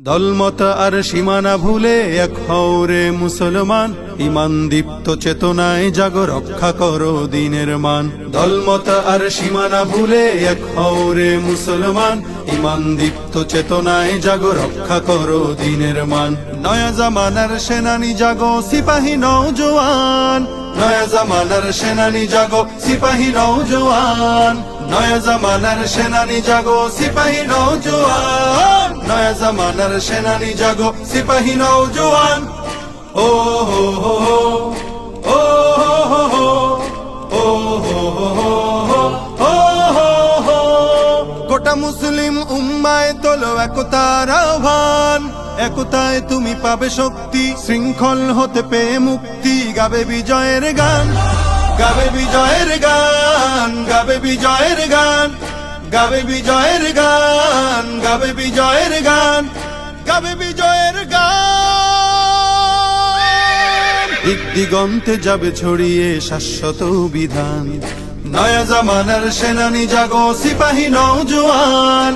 দলমত আর সীমানা ভুলে এক হও রে মুসলমান, ইমান দীপ্ত চেতনায় জাগো রক্ষা করো দিনের মান। দলমত আর সীমানা ভুলে এক হও রে মুসলমান, ইমান দীপ্ত চেতনায় জাগো রক্ষা করো দিনের মান। নয়া জামানার সেনানি জাগো সিপাহী নওজোয়ান, নয়া জামানার সেনানি জাগো সিপাহী নওজোয়ান, নয়া জামানার সেনানি জাগো সিপাহী নওজোয়ান, নয়া জামানার সেনানি জাগো সিপাহী নওজোয়ান। ও হো হো হো, ও হো হো হো, ও হো হো হো, ও হো হো। গোটা মুসলিম উম্মায় তোলো একতার আহ্বান, একতায় তুমি পাবে শক্তি, শৃঙ্খল হতে পেয়ে মুক্তি। গাবে বিজয়ের গান, গাবে বিজয়ের গান, গাবে বিজয়ের গান, গাবে বিজয়ের গান, গাবে বিজয়ের গান, গাবে বিজয়ের গান। দিক দিগন্তে যাবে ছড়িয়ে শাশ্বত বিধান। নয়া জামানার সেনানি জাগো সিপাহী নওজোয়ান,